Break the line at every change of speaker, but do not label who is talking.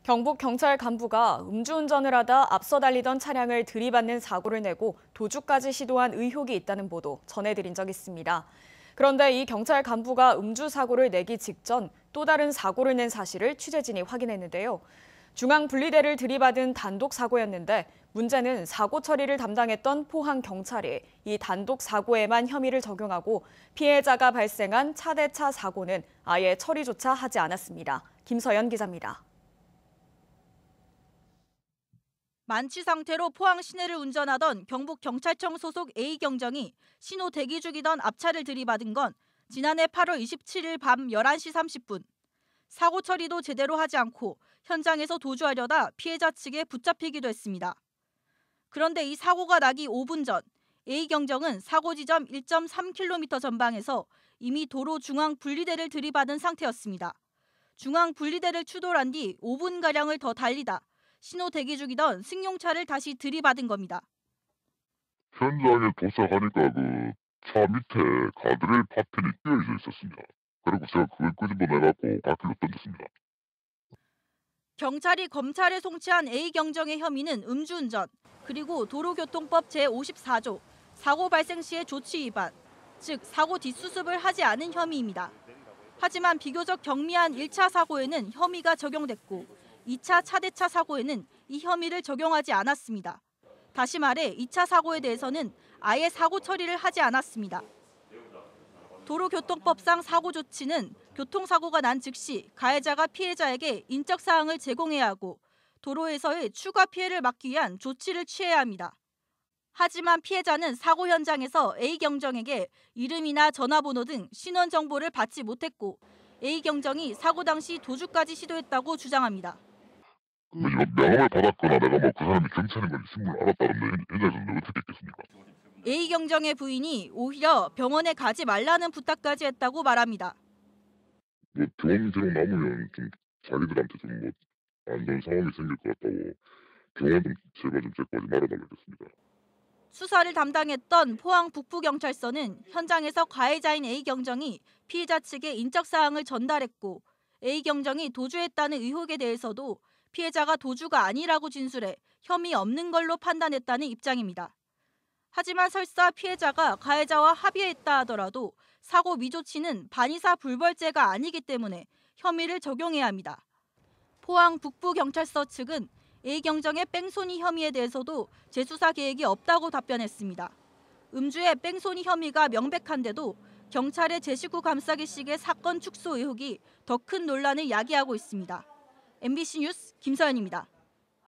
경북경찰 간부가 음주운전을 하다 앞서 달리던 차량을 들이받는 사고를 내고 도주까지 시도한 의혹이 있다는 보도 전해드린 적 있습니다. 그런데 이 경찰 간부가 음주 사고를 내기 직전 또 다른 사고를 낸 사실을 취재진이 확인했는데요. 중앙분리대를 들이받은 단독 사고였는데 문제는 사고 처리를 담당했던 포항경찰이 이 단독 사고에만 혐의를 적용하고 피해자가 발생한 차대차 사고는 아예 처리조차 하지 않았습니다. 김서연 기자입니다.
만취 상태로 포항 시내를 운전하던 경북경찰청 소속 A경정이 신호 대기 중이던 앞차를 들이받은 건 지난해 8월 27일 밤 11시 30분. 사고 처리도 제대로 하지 않고 현장에서 도주하려다 피해자 측에 붙잡히기도 했습니다. 그런데 이 사고가 나기 5분 전 A경정은 사고 지점 1.3km 전방에서 이미 도로 중앙 분리대를 들이받은 상태였습니다. 중앙 분리대를 추돌한 뒤 5분가량을 더 달리다 신호 대기 중이던 승용차를 다시 들이받은 겁니다.
현장에 도착하니까 차 밑에 가드레일 파편이 끼어져 있었습니다. 그리고 제가 그걸 끄집어내갖고 바퀴로 던졌습니다.
경찰이 검찰에 송치한 A경정의 혐의는 음주운전, 그리고 도로교통법 제54조, 사고 발생 시의 조치 위반, 즉 사고 뒷수습을 하지 않은 혐의입니다. 하지만 비교적 경미한 1차 사고에는 혐의가 적용됐고 2차 차대차 사고에는 이 혐의를 적용하지 않았습니다. 다시 말해 2차 사고에 대해서는 아예 사고 처리를 하지 않았습니다. 도로교통법상 사고 조치는 교통사고가 난 즉시 가해자가 피해자에게 인적사항을 제공해야 하고 도로에서의 추가 피해를 막기 위한 조치를 취해야 합니다. 하지만 피해자는 사고 현장에서 A경정에게 이름이나 전화번호 등 신원 정보를 받지 못했고 A경정이 사고 당시 도주까지 시도했다고 주장합니다.
명함을 받았거나 내가 그 사람이 경찰인 걸 신문을 알았다는데 현장에서 어떻게 했겠습니까?
A경정의 부인이 오히려 병원에 가지 말라는 부탁까지 했다고 말합니다.
병원 기록 남으면 좀 자기들한테 좀 안 좋은 상황이 생길 것 같다고 병원 좀 제발 좀 제거하지 말아달라고 했습니다.
수사를 담당했던 포항 북부경찰서는 현장에서 가해자인 A경정이 피해자 측에 인적사항을 전달했고 A경정이 도주했다는 의혹에 대해서도 피해자가 도주가 아니라고 진술해 혐의 없는 걸로 판단했다는 입장입니다. 하지만 설사 피해자가 가해자와 합의했다 하더라도 사고 미조치는 반의사 불벌죄가 아니기 때문에 혐의를 적용해야 합니다. 포항 북부경찰서 측은 A경정의 뺑소니 혐의에 대해서도 재수사 계획이 없다고 답변했습니다. 음주의 뺑소니 혐의가 명백한데도 경찰의 제 식구 감싸기식의 사건 축소 의혹이 더 큰 논란을 야기하고 있습니다. MBC 뉴스 김서연입니다.